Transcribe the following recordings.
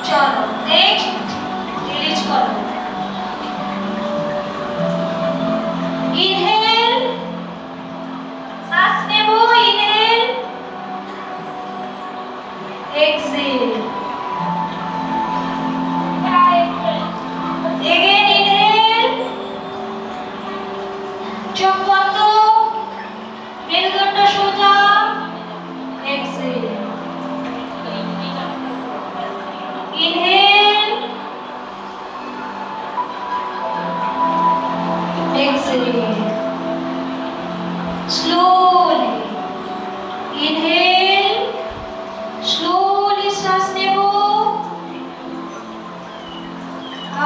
চলো next release করো। Inhale, শ্বাস নেব, ইনহেল, এক্সহেল, এগেন ইনহেল, চোখ বন্ধ, মেরুদণ্ড সোজা, exhale, inhale, exhale, slowly inhale, slowly শ্বাস নেব,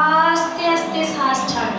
আস্তে আস্তে শ্বাস ছাড়ো।